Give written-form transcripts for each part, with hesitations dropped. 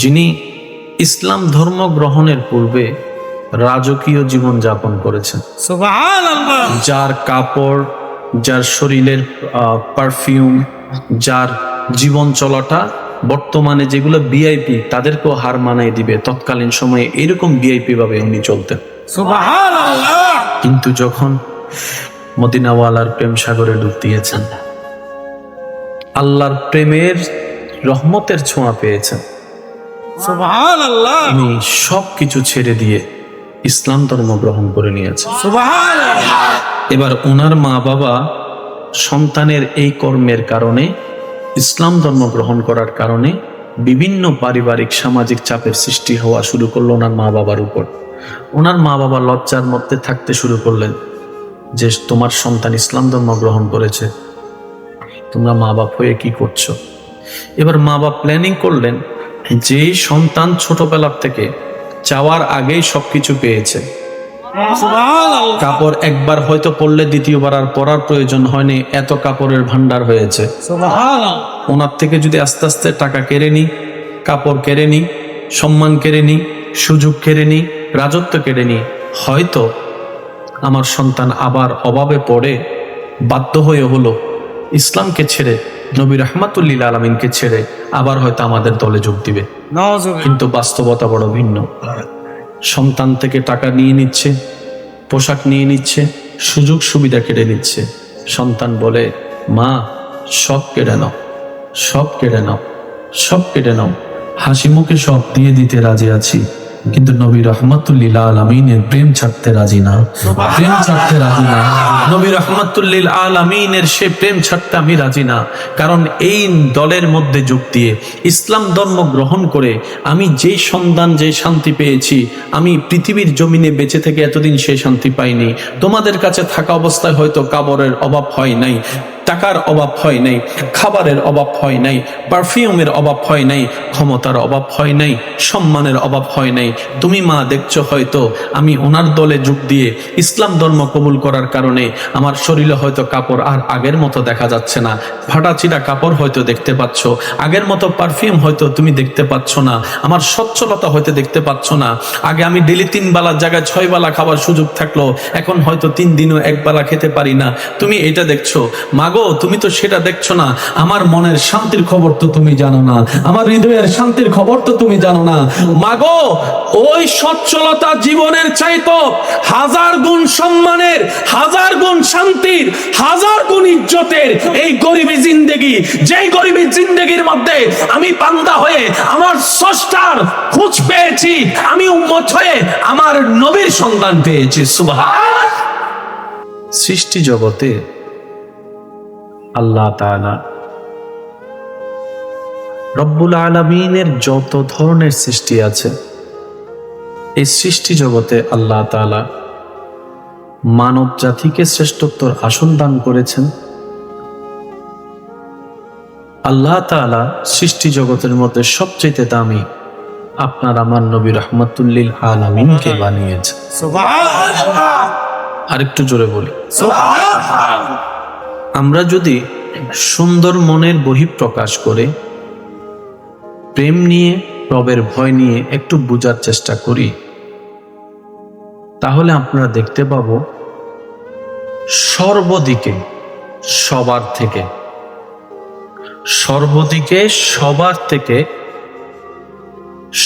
যিনি ইসলাম ধর্ম গ্রহণের পূর্বে রাজকীয় জীবন যাপন করেছেন, সুবহানাল্লাহ, যার কাপড়, যার শরীরের পারফিউম, যার জীবন চলাটা বর্তমানে যেগুলো ভিআইপি তাদেরকেও হার মানায় দিবে, তৎকালীন সময়ে এরকম ভিআইপি ভাবে উনি চলতেন। সুবহানাল্লাহ। কিন্তু যখন মদিনাওয়ালার প্রেম সাগরে ডুব দিয়েছেন, আল্লাহর প্রেমের রহমতের ছোঁয়া পেয়েছেন, সুবহানাল্লাহ, উনি সবকিছু ছেড়ে দিয়ে ইসলাম ধর্ম গ্রহণ করে নিয়েছেন। সুবহানাল্লাহ। এবার ওনার মা বাবা সন্তানের এই কর্মের কারণে, ইসলাম ধর্ম গ্রহণ করার কারণে বিভিন্ন পারিবারিক সামাজিক চাপের সৃষ্টি হওয়া শুরু করলো ওনার মা বাবার উপর। ওনার মা বাবা লজ্জার মধ্যে থাকতে শুরু করলেন যে তোমার সন্তান ইসলাম ধর্ম গ্রহণ করেছে, তোমরা মা বাপ হয়ে কি করছো? এবার মা বাপ প্ল্যানিং করলেন যে সন্তান ছোটবেলার থেকে চাওয়ার আগেই সবকিছু পেয়েছে, সুবহানাল্লাহ, কাপড় একবার হয়তো পরলে দ্বিতীয়বার আর পরার প্রয়োজন হয়নি, এত কাপড়ের ভান্ডার হয়েছে, সুবহানাল্লাহ, ওনার থেকে যদি আস্তে আস্তে টাকা কেড়ে নি, কাপড় কেড়ে নি, সম্মান কেড়ে নি, সুযোগ কেড়ে নি, রাজত্ব কেড়ে নি, হয়তো আমার সন্তান আবার অভাবে পড়ে বাধ্য হয়ে হলো ইসলামকে ছেড়ে, নবী রাহমাতুল্লিল আলামিনকে ছেড়ে আবার হয়তো আমাদের দলে যোগ দিবে। নাউজুবিল্লাহ। কিন্তু বাস্তবতা বড় ভিন্ন। সন্তান থেকে টাকা নিয়ে নিচ্ছে, পোশাক নিয়ে নিচ্ছে, সুযোগ সুবিধা কেড়ে নিচ্ছে। সন্তান বলে, মা সব কেড়ে নাও, সব কেড়ে নাও, সব কেড়ে নাও, হাসি মুখে সব দিয়ে দিতে রাজি আছি, কিন্তু নবী রাহমাতুল্লিল আলামিনের প্রেম ছাড়তে রাজি না, প্রেম ছাড়তে রাজি না। নবী রাহমাতুল্লিল আলামিনের সে প্রেম ছাড়তে আমি রাজি না। কারণ এই দলের মধ্যে যোগ দিয়ে ইসলাম ধর্ম গ্রহণ করে আমি যেই সন্ধান, যে শান্তি পেয়েছি, আমি পৃথিবীর জমিনে বেঁচে থেকে এতদিন সেই শান্তি পাইনি। তোমাদের কাছে থাকা অবস্থায় হয়তো কাপড়ের অভাব হয় নাই, টাকার অভাব হয় নাই, খাবারের অভাব হয় নাই, পারফিউমের অভাব হয় নাই, ক্ষমতার অভাব হয় নাই, সম্মানের অভাব হয় নাই। তুমি মা দেখছো হয়তো আমি ওনার দলে যোগ দিয়ে ইসলাম ধর্ম কবুল করার কারণে আমার শরীরে হয়তো কাপড় আর আগের মতো দেখা যাচ্ছে না, ফাটাচিরা কাপড় হয়তো দেখতে পাচ্ছ, আগের মতো পারফিউম হয়তো তুমি দেখতে পাচ্ছ না, আমার সচ্ছলতা হয়তো দেখতে পাচ্ছ না। আগে আমি ডেলি 3 বেলার জায়গায় 6 বেলা খাবার সুযোগ থাকলো, এখন হয়তো 3 দিনও 1 বেলা খেতে পারি না। তুমি এটা দেখছো মাগো, তুমি তো সেটা দেখছো না। আমার মনের শান্তির খবর তো তুমি জানো না, আমার হৃদয়ের শান্তির খবর তো তুমি জানো না। মাগো, ওই সচ্ছলতা জীবনের চাইতো 1000 গুণ সম্মানের, 1000 গুণ শান্তির, 1000 গুণ ইজ্জতের এই গরিবী জিন্দেগি, যেই গরিবী জিন্দেগির মধ্যে আমি বান্দা হয়ে আমার স্রষ্টার খোঁজ পেয়েছি, আমি উম্মত হয়ে আমার নবীর সন্ধান পেয়েছি। সুবহানাল্লাহ। সৃষ্টি জগতে আল্লাহ তাআলা রব্বুল আলামিনের যত ধরনের সৃষ্টি আছে, এই সৃষ্টি জগতে আল্লাহ তাআলা মানব জাতিকে শ্রেষ্ঠত্বর আসন দান করেছেন। আল্লাহ তাআলা সৃষ্টি জগতের মধ্যে সবচেয়ে দামি আপনার আমার নবী রাহমাতুল্লিল আলামিনকে বানিয়েছেন। সুবহানাল্লাহ, আরেকটু জোরে বলি, সুবহানাল্লাহ। আমরা যদি সুন্দর মনের বহিঃপ্রকাশ করে প্রেম নিয়ে, রবের ভয় নিয়ে একটু বোঝার চেষ্টা করি, তাহলে আপনারা দেখতে পাবো সর্বদিকে সবার থেকে, সর্বদিকে সবার থেকে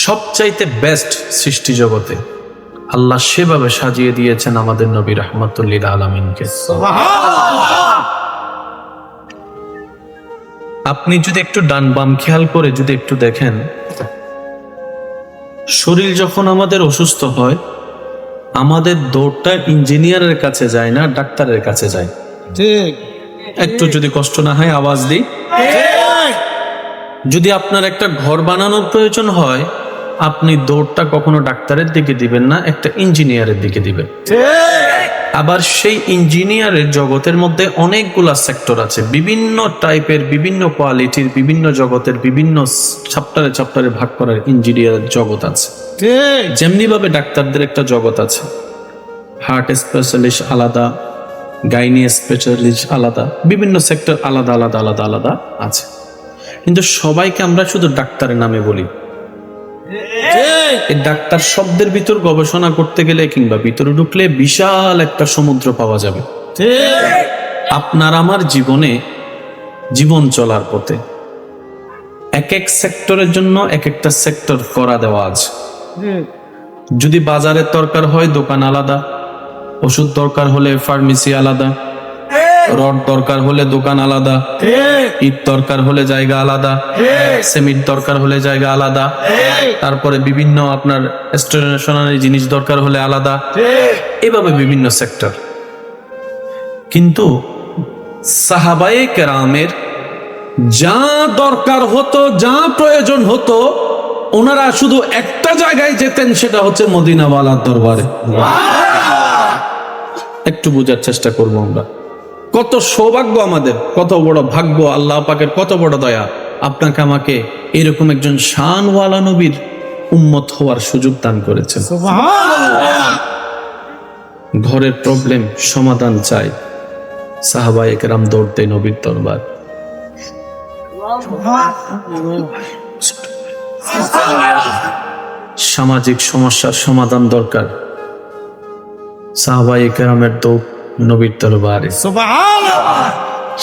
সবচাইতে বেস্ট সৃষ্টি জগতে আল্লাহ সেভাবে সাজিয়ে দিয়েছেন আমাদের নবী রাহমাতুল্লিল আলামিনকে। সুবহানাল্লাহ। আপনি যদি একটু ডান বাম খেয়াল করে যদি একটু দেখেন, শরীর যখন আমাদের অসুস্থ হয়, আমাদের দৌড়টা ইঞ্জিনিয়ারের কাছে যায় না, ডাক্তারের কাছে যায়। ঠিক, একটু যদি কষ্ট না হয় আওয়াজ দিই। ঠিক, যদি আপনার একটা ঘর বানানোর প্রয়োজন হয়, আপনি দৌড়টা কখনো ডাক্তারের দিকে দিবেন না, একটা ইঞ্জিনিয়ারের দিকে দিবেন। ঠিক। আবার সেই ইঞ্জিনিয়ারের জগতের মধ্যে অনেকগুলা সেক্টর আছে, বিভিন্ন টাইপের, বিভিন্ন কোয়ালিটির, বিভিন্ন জগতের, বিভিন্ন চ্যাপ্টারে চ্যাপ্টারে ভাগ করার ইঞ্জিনিয়ারের জগৎ আছে। ঠিক, যেমনি ভাবে ডাক্তারদের একটা জগৎ আছে, হার্ট স্পেশালিস্ট আলাদা, গাইনি স্পেশালিস্ট আলাদা, বিভিন্ন সেক্টর আলাদা আলাদা আলাদা আলাদা আছে। কিন্তু সবাইকে আমরা শুধু ডাক্তারের নামে বলি, এই ডাক্তার শব্দের ভিতর গবেষণা করতে গেলে কিংবা ভিতরে ঢুকলে বিশাল একটা সমুদ্র পাওয়া যাবে। আপনার আমার জীবনে, জীবন চলার পথে এক এক সেক্টরের জন্য এক একটা সেক্টর করা দেওয়া আছে। যদি বাজারের দরকার হয় দোকান আলাদা, ওষুধ দরকার হলে ফার্মেসি আলাদা, রড দরকার হলে দোকান আলাদা, ইট দরকার হলে জায়গা আলাদা, সিমেন্ট দরকার হলে জায়গা আলাদা, তারপরে বিভিন্ন আপনার স্টেশনারি জিনিস দরকার হলে আলাদা, এভাবে বিভিন্ন সেক্টর। কিন্তু সাহাবায়ে কেরামের যা দরকার হতো, যা প্রয়োজন হতো, ওনারা শুধু একটা জায়গায় যেতেন, সেটা হচ্ছে মদিনাওয়ালার দরবারে। একটু বোঝার চেষ্টা করবো আমরা, কত সৌভাগ্য আমাদের, কত বড় ভাগ্য, আল্লাহ পাকের কত বড় দয়া, আপনাকে আমাকে এরকম একজন শানওয়ালা নবীর উম্মত হওয়ার সুযোগ দান করেছেন। ঘরের প্রবলেম সমাধান চাই, সাহাবায়ে কেরাম দৌড়তে নবীর দরবার। সামাজিক সমস্যার সমাধান দরকার, সাহাবায়ে কেরামের দৌড় নবীর দরবারে।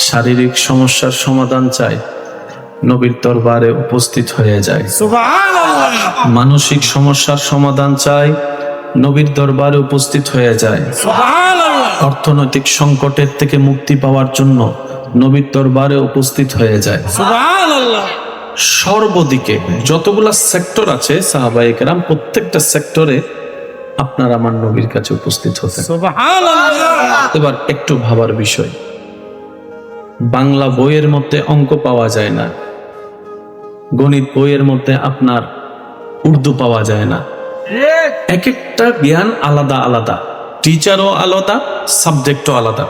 শারীরিক সমস্যার সমাধান চাই, নবীর দরবারে উপস্থিত হয়ে যায়। মানসিক সমস্যার সমাধান চাই, নবীর দরবারে উপস্থিত হয়ে যায়। অর্থনৈতিক সংকটের থেকে মুক্তি পাওয়ার জন্য নবীর দরবারে উপস্থিত হয়ে যায়। সর্বদিকে যতগুলা সেক্টর আছে সাহাবায়ে কেরাম প্রত্যেকটা সেক্টরে আপনার আমার নবীর কাছে উপস্থিত হতেন। এবার একটু ভাবার বিষয়, বাংলা বইয়ের মধ্যে অঙ্ক পাওয়া যায় না, গণিত বইয়ের মধ্যে আপনার উর্দু পাওয়া যায় না, এক একটা জ্ঞান আলাদা আলাদা, টিচারও আলাদা, সাবজেক্টও আলাদা।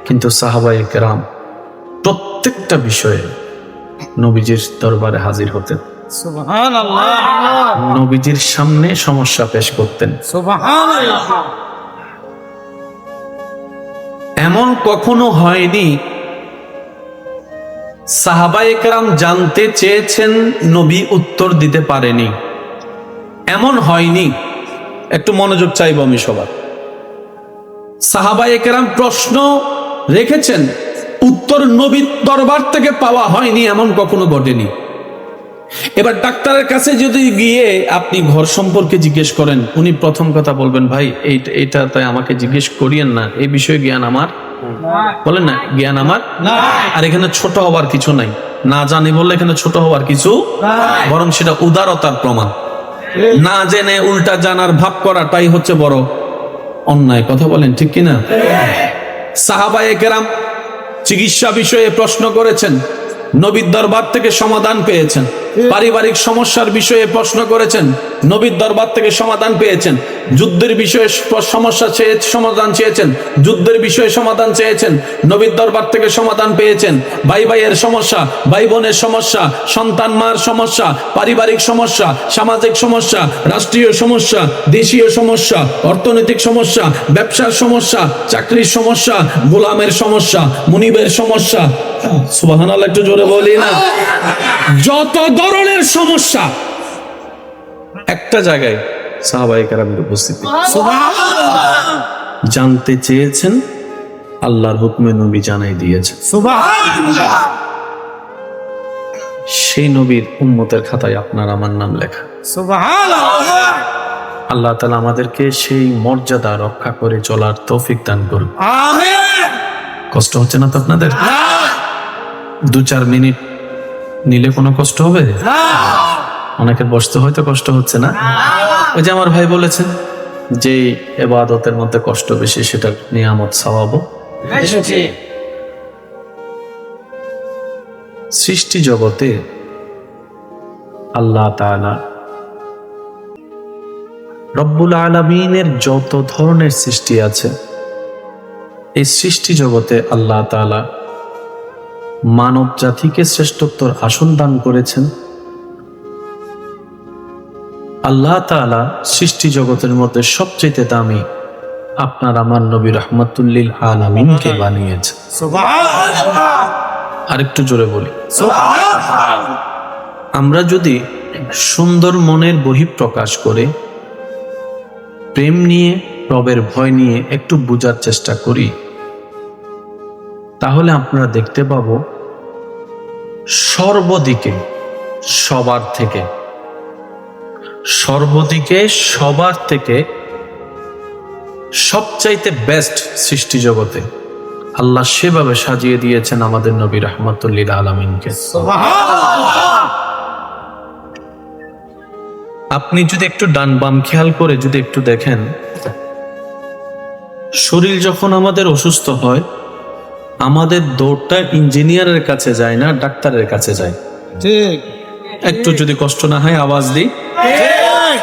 কিন্তু সাহাবায়ে কেরাম প্রত্যেকটা বিষয়ে নবীজির দরবারে হাজির হতেন, নবীজির সামনে সমস্যা পেশ করতেন। এমন কখনো হয়নি সাহাবায়ে কেরাম জানতে চেয়েছেন, নবী উত্তর দিতে পারেনি, এমন হয়নি। একটু মনোযোগ চাইবো আমি সবার। সাহাবায়ে কেরাম প্রশ্ন রেখেছেন, উত্তর নবীর দরবার থেকে পাওয়া হয়নি, এমন কখনো ঘটেনি। এবার ডাক্তারের কাছে যদি গিয়ে আপনি ঘর সম্পর্কে জিজ্ঞেস করেন, উনি প্রথম কথা বলবেন, ভাই এইটা তাই আমাকে জিজ্ঞেস করিয়েন না, এই বিষয়ে জ্ঞান আমার, বলেন না জ্ঞান আমার, আর এখানে ছোট হওয়ার কিছু নাই। না জানি বললে এখানে ছোট হওয়ার কিছু, বরং সেটা উদারতার প্রমাণ। না জেনে উল্টা জানার ভাব করাটাই হচ্ছে বড় অন্যায়। কথা বলেন ঠিক কিনা? সাহাবায়ে কেরাম চিকিৎসা বিষয়ে প্রশ্ন করেছেন, নবীর দরবার থেকে সমাধান পেয়েছেন। পারিবারিক সমস্যার বিষয়ে প্রশ্ন করেছেন, নবীর দরবার থেকে সমাধান পেয়েছেন। যুদ্ধের বিষয়ে সমাধান চেয়েছেন, যুদ্ধের বিষয়ে সমাধান চেয়েছেন, নবীর দরবার থেকে সমাধান পেয়েছেন। ভাই ভাইয়ের সমস্যা, ভাই বোনের সমস্যা, সন্তান মার সমস্যা, পারিবারিক সমস্যা, সামাজিক সমস্যা, রাষ্ট্রীয় সমস্যা, দেশীয় সমস্যা, অর্থনৈতিক সমস্যা, ব্যবসার সমস্যা, চাকরির সমস্যা, গোলামের সমস্যা, মুনিবের সমস্যা, সুবহানাল্লাহ একটু জোরে বলি না, যত ধরনের সমস্যা একটা জায়গায় সাহাবায়ে কেরামের উপস্থিতি। জানতে চেয়েছেন, আল্লাহর হুকমে নবী জানাই দিয়েছেন। সেই নবীর উম্মতের খাতায় আপনার আমার নাম লেখা। আল্লাহ তাআলা আমাদেরকে সেই মর্যাদা রক্ষা করে চলার তৌফিক দান করুন। কষ্ট হচ্ছে না তো আপনাদের? 2-4 মিনিট নিলে কোনো কষ্ট হবে? অনেকের বসতে হয়তো কষ্ট হচ্ছে না। ওই যে আমার ভাই বলেছেন যে ইবাদতের মধ্যে কষ্ট বেশি, সেটার নিয়ামত সওয়াবও বেশি। সৃষ্টি জগতে আল্লাহ তাআলা রব্বুল আলামিনের যত ধরনের সৃষ্টি আছে, এই সৃষ্টি জগতে আল্লাহ তাআলা মানব জাতিকে শ্রেষ্ঠত্বর আসন দান করেছেন। আল্লাহ তাআলা সৃষ্টি জগতের মধ্যে সবচেয়ে দামি আপনার আমার নবী রাহমাতুল আলামিনকে বানিয়েছেন। সুবহানাল্লাহ। আরেকটু জোরে বলি, সুবহানাল্লাহ। আমরা যদি সুন্দর মনের বহিঃপ্রকাশ করে প্রেম নিয়ে, রবের ভয় নিয়ে একটু বোঝার চেষ্টা করি, তাহলে আপনারা দেখতে পাবো সর্বদিকে সবার থেকে সবচাইতে বেস্ট সৃষ্টি জগতে আল্লাহ সেভাবে সাজিয়ে দিয়েছেন আমাদের নবী রাহমাতুল লিল আলামিনকে। আপনি যদি একটু ডান বাম খেয়াল করে যদি একটু দেখেন, শরীর যখন আমাদের অসুস্থ হয়, আমাদের দৌড়টা ইঞ্জিনিয়ারের কাছে যায় না, ডাক্তারের কাছে যায়। ঠিক একটু যদি কষ্ট না হয় আওয়াজ দিই। ঠিক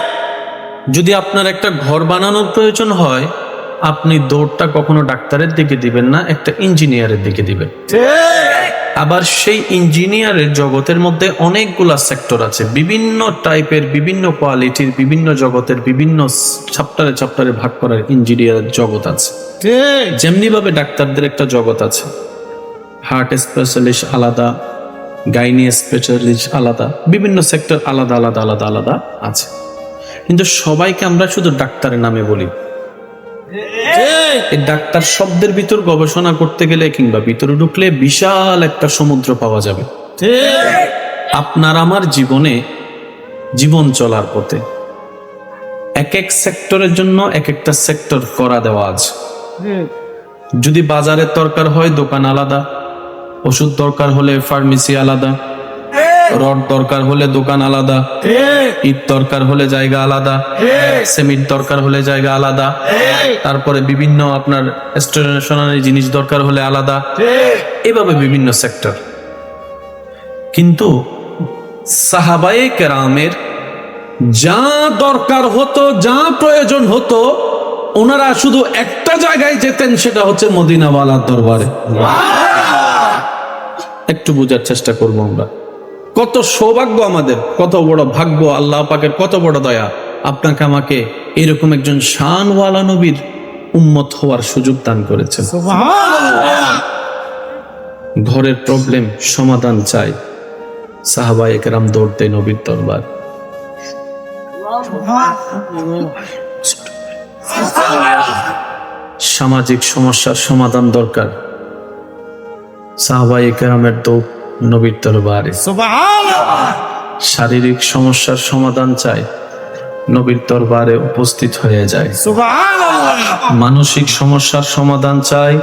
যদি আপনার একটা ঘর বানানোর প্রয়োজন হয়, আপনি দৌড়টা কখনো ডাক্তারের দিকে দিবেন না, একটা ইঞ্জিনিয়ারের দিকে দিবেন। ঠিক আবার সেই ইঞ্জিনিয়ারের জগতের মধ্যে অনেকগুলা সেক্টর আছে, বিভিন্ন টাইপের, বিভিন্ন কোয়ালিটির, বিভিন্ন জগতের, বিভিন্ন চ্যাপ্টারে ভাগ করার ইঞ্জিনিয়ারের জগৎ আছে। ঠিক যেমনি ভাবে ডাক্তারদের একটা জগৎ আছে, হার্ট স্পেশালিস্ট আলাদা, গাইনি স্পেশালিস্ট আলাদা, বিভিন্ন সেক্টর আলাদা আলাদা আলাদা আলাদা আছে। কিন্তু সবাইকে আমরা শুধু ডাক্তারের নামে বলি। এই ডাক্তার শব্দের ভিতর গবেষণা করতে গেলে কিংবা ভিতরে ঢুকলে বিশাল একটা সমুদ্র পাওয়া যাবে। ঠিক আপনার আমার জীবনে, জীবন চলার পথে এক এক সেক্টরের জন্য এক একটা সেক্টর করা দেওয়া আছে। যদি বাজারের দরকার হয় দোকান আলাদা, ওষুধ দরকার হলে ফার্মেসি আলাদা, রড দরকার হলে দোকান আলাদা, ইট দরকার হলে জায়গা আলাদা, সিমেন্ট দরকার হলে জায়গা আলাদা, তারপরে বিভিন্ন আপনার স্টেশনারি জিনিস দরকার হলে আলাদা, এভাবে বিভিন্ন সেক্টর। কিন্তু সাহাবায়ে কেরামের যা দরকার হতো, যা প্রয়োজন হতো, ওনারা শুধু একটা জায়গায় যেতেন, সেটা হচ্ছে মদিনাওয়ালার দরবারে। একটু বোঝার চেষ্টা করবো আমরা, কত সৌভাগ্য আমাদের, কত বড় ভাগ্য, আল্লাহ পাকের কত বড় দয়া, আপনাকে আমাকে এরকম একজন শানওয়ালা নবীর উম্মত হওয়ার সুযোগ দান করেছেন। ঘরের প্রবলেম সমাধান চাই, সাহাবায়ে কেরাম দৌড়তে নবীর দরবার। সামাজিক সমস্যার সমাধান দরকার, সাহাবায়ে কেরামের দৌড় নবীর দরবারে। শারীরিক সমস্যার সমাধান চাই, নবীর দরবারে উপস্থিত হয়ে যায়। মানসিক সমস্যার সমাধান চাই,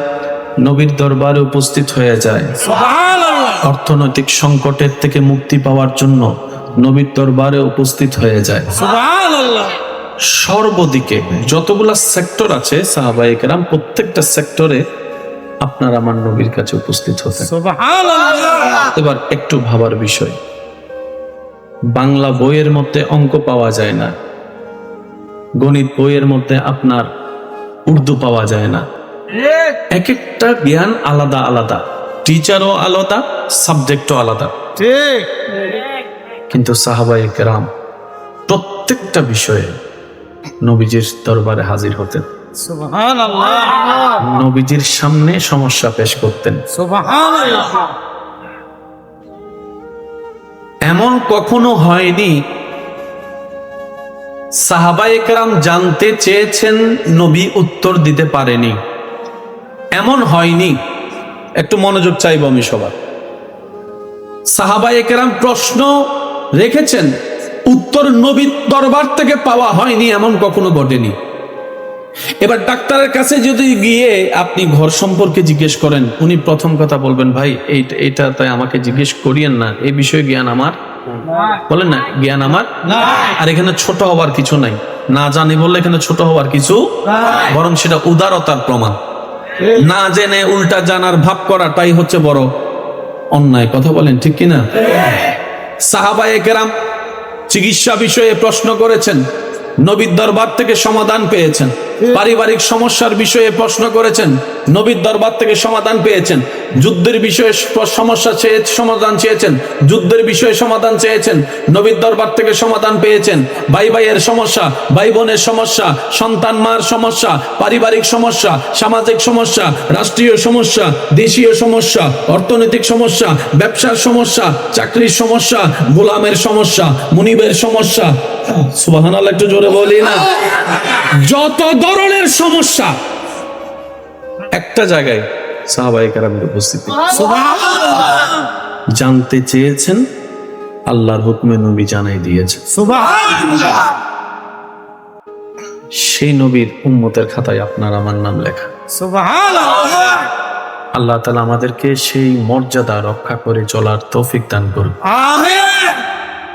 নবীর দরবারে উপস্থিত হয়ে যায়। অর্থনৈতিক সংকটের থেকে মুক্তি পাওয়ার জন্য নবীর দরবারে উপস্থিত হয়ে যায়। সর্বদিকে যতগুলা সেক্টর আছে, সাহাবায়ে কেরাম প্রত্যেকটা সেক্টরে আপনার আমার নবীর কাছে উপস্থিত হতেন। এবার একটু ভাবার বিষয়, বাংলা বইয়ের মধ্যে অঙ্ক পাওয়া যায় না, গণিত বইয়ের মধ্যে আপনার উর্দু পাওয়া যায় না, এক একটা জ্ঞান আলাদা আলাদা, টিচারও আলাদা, সাবজেক্টও আলাদা। ঠিক কিন্তু সাহাবায়ে কেরাম প্রত্যেকটা বিষয়ে নবীজির দরবারে হাজির হতেন, নবীজির সামনে সমস্যা পেশ করতেন। এমন কখনো হয়নি সাহাবায়ে কেরাম জানতে চেয়েছেন, নবী উত্তর দিতে পারেনি, এমন হয়নি। একটু মনোযোগ চাইবো আমি সবার। সাহাবায়ে কেরাম প্রশ্ন রেখেছেন, উত্তর নবীর দরবার থেকে পাওয়া হয়নি, এমন কখনো ঘটেনি। এবার ডাক্তারের কাছে যদি গিয়ে আপনি ঘর সম্পর্কে জিজ্ঞেস করেন, উনি প্রথম কথা বলবেন, ভাই এইটা তাই আমাকে জিজ্ঞেস করিয়েন না, এই বিষয়ে জ্ঞান আমার, বলেন না জ্ঞান আমার। আর এখানে ছোট হওয়ার কিছু নাই, না জানি বললে এখানে ছোট হওয়ার কিছু, বরং সেটা উদারতার প্রমাণ। না জেনে উল্টা জানার ভাব করাটাই হচ্ছে বড় অন্যায়। কথা বলেন ঠিক কিনা? সাহাবায়ে কেরাম চিকিৎসা বিষয়ে প্রশ্ন করেছেন, নবীর দরবার থেকে সমাধান পেয়েছেন। পারিবারিক সমস্যার বিষয়ে প্রশ্ন করেছেন, নবীর দরবার থেকে সমাধান পেয়েছেন। যুদ্ধের বিষয়ে সমাধান চেয়েছেন, যুদ্ধের বিষয়ে সমাধান চেয়েছেন, নবীর দরবার থেকে সমাধান পেয়েছেন। ভাই ভাইয়ের সমস্যা, ভাই বোনের সমস্যা, সন্তান মার সমস্যা, পারিবারিক সমস্যা, সামাজিক সমস্যা, রাষ্ট্রীয় সমস্যা, দেশীয় সমস্যা, অর্থনৈতিক সমস্যা, ব্যবসার সমস্যা, চাকরির সমস্যা, গোলামের সমস্যা, মুনিবের সমস্যা, সুবহানাল্লাহ একটু জোরে বলি না, যত ধরনের সমস্যা একটা জায়গায় সাহাবায়ে কেরামের উপস্থিতি। জানতে চেয়েছেন, আল্লাহর হুকমে নবী জানাই দিয়েছেন। সেই নবীর উম্মতের খাতায় আপনার আমার নাম লেখা। আল্লাহ তাআলা আমাদেরকে সেই মর্যাদা রক্ষা করে চলার তৌফিক দান করুন।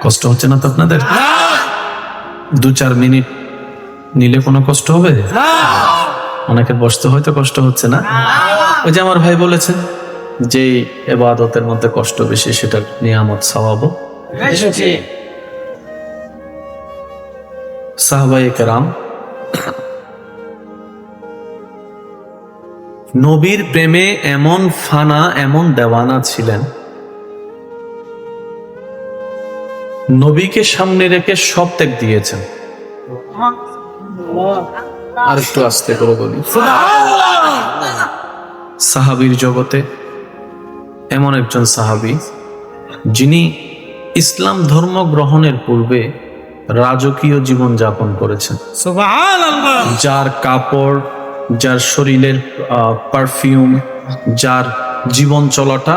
কষ্ট হচ্ছে না তো আপনাদের? 2-4 মিনিট নিলে কোনো কষ্ট হবে? অনেকের বসতে হয়তো কষ্ট হচ্ছে না। ওই যে আমার ভাই বলেছে যে ইবাদতের মধ্যে কষ্ট বেশি, সেটার নিয়ামত সওয়াবও বেশি। সাহাবায়ে কেরাম নবীর প্রেমে এমন ফানা, এমন দেওয়ানা ছিলেন, নবীকে সামনে রেখে সব ত্যাগ দিয়েছেন। আর একটু আস্তে করে বলি, সাহাবীর জগতে এমন একজন সাহাবী যিনি ইসলাম ধর্ম গ্রহণের পূর্বে রাজকীয় জীবন যাপন করেছেন। যার কাপড়, যার শরীরের পারফিউম, যার জীবন চলাটা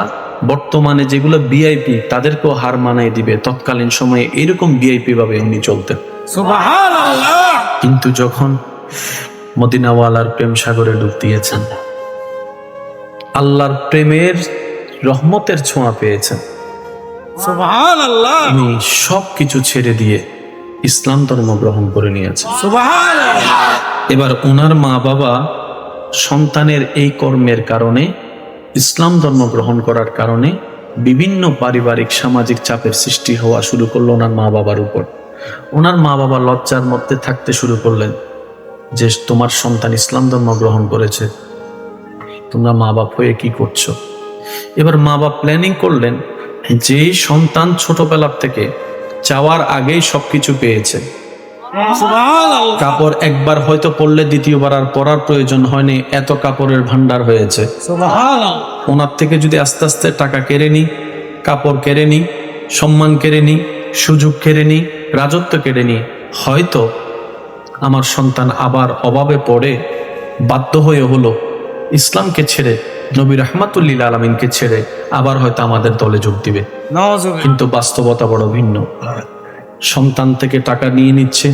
বর্তমানে যেগুলো ভিআইপি তাদেরকেও হার মানাই দিবে, তৎকালীন সময়ে এরকম ভিআইপি ভাবে উনি চলতেন। কিন্তু যখন মদিনাওয়ালার প্রেম সাগরে ডুব দিয়েছেন, আল্লাহর প্রেমের রহমতের ছোঁয়া পেয়েছেন, উনি সবকিছু ছেড়ে দিয়ে ইসলাম ধর্ম গ্রহণ করে নিয়েছেন। এবার ওনার মা বাবা সন্তানের এই কর্মের কারণে, ইসলাম ধর্ম গ্রহণ করার কারণে বিভিন্ন পারিবারিক সামাজিক চাপের সৃষ্টি হওয়া শুরু করলো ওনার মা বাবার উপর। ওনার মা বাবা লজ্জার মধ্যে থাকতে শুরু করলেন যে তোমার সন্তান ইসলাম ধর্ম গ্রহণ করেছে, তোমরা মা বাপ হয়ে কি করছো? এবার মা বাপ প্ল্যানিং করলেন, যে সন্তান ছোটবেলার থেকে চাওয়ার আগেই সবকিছু পেয়েছে, কাপড় একবার হয়তো পরলে দ্বিতীয়বার আর পরার প্রয়োজন হয়নি, এত কাপড়ের ভান্ডার হয়েছে, ওনার থেকে যদি আস্তে আস্তে টাকা কেড়ে নি, কাপড় কেড়ে নি, সম্মান কেড়ে নি, সুযোগ কেড়ে নি, রাজত্ব কেড়ে নি, হয়তো আমার সন্তান আবার অভাবে পড়ে বাধ্য হয়ে হলো ইসলামকে ছেড়ে, নবী রাহমাতুল লিল আলামিনকে ছেড়ে আবার হয়তো আমাদের দলে যোগ দিবে। কিন্তু বাস্তবতা বড় ভিন্ন। সন্তান থেকে টাকা নিয়ে নিচ্ছে,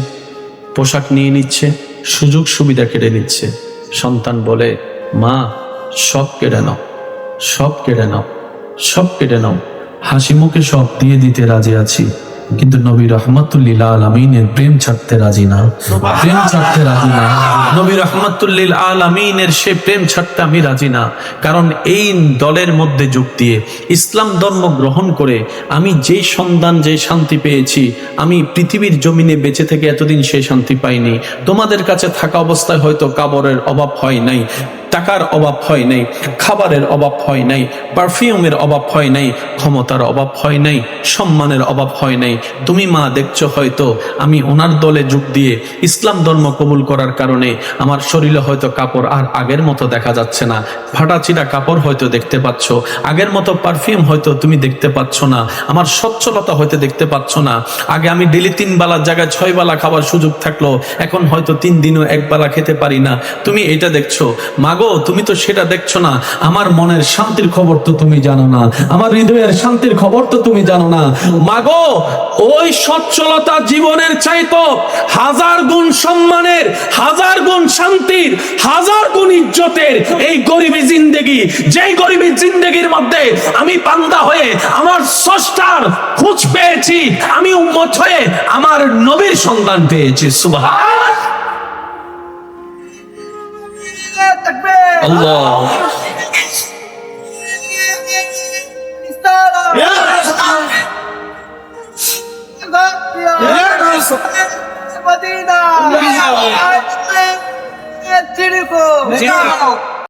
পোশাক নিয়ে নিচ্ছে, সুযোগ সুবিধা কেড়ে নিচ্ছে। সন্তান বলে, মা সব কেড়ে নাও, সব কেড়ে নাও, সব কেড়ে নাও, হাসি মুখে সব দিয়ে দিতে রাজি আছি, কিন্তু নবী রাহমাতুল লিল আলামিনের প্রেম ছাড়তে রাজি না, প্রেম ছাড়তে রাজি না। নবী রাহমাতুল লিল আলামিনের সে প্রেম ছাড়তে আমি রাজি না। কারণ এই দলের মধ্যে যোগ দিয়ে ইসলাম ধর্ম গ্রহণ করে আমি যেই সন্ধান, যেই শান্তি পেয়েছি, আমি পৃথিবীর জমিনে বেঁচে থেকে এতদিন সেই শান্তি পাইনি। তোমাদের কাছে থাকা অবস্থায় হয়তো কাপড়ের অভাব হয় নাই, টাকার অভাব হয় নাই, খাবারের অভাব হয় নাই, পারফিউমের অভাব হয় নাই, ক্ষমতার অভাব হয় নাই, সম্মানের অভাব হয় নাই। তুমি মা দেখছো হয়তো আমি ওনার দলে যোগ দিয়ে ইসলাম ধর্ম কবুল করার কারণে আমার শরীরে হয়তো কাপড় আর আগের মতো দেখা যাচ্ছে না, ফাটাচিরা কাপড় হয়তো দেখতে পাচ্ছ, আগের মতো পারফিউম হয়তো তুমি দেখতে পাচ্ছ না, আমার সচ্ছলতা হয়তো দেখতে পাচ্ছ না। আগে আমি ডেলি 3 বেলার জায়গায় 6 বেলা খাবার সুযোগ থাকলো, এখন হয়তো 3 দিনও 1 বেলা খেতে পারি না। তুমি এটা দেখছো মাগো, তুমি তো সেটা দেখছো না। আমার মনের শান্তির খবর তো তুমি জানো না, আমার হৃদয়ের শান্তির খবর তো তুমি জানো না। মাগো, ওই সচ্ছলতা জীবনের চাইতো 1000 গুণ সম্মানের, 1000 গুণ শান্তির, 1000 গুণ ইজ্জতের এই গরিবী জিন্দেগি, যেই গরিবী জিন্দেগির মধ্যে আমি বান্দা হয়ে আমার স্রষ্টার খোঁজ পেয়েছি, আমি উম্মত হয়ে আমার নবীর সন্ধান পেয়েছি। সুবহানাল্লাহ, আল্লাহ। Medina Medina. চিড়কো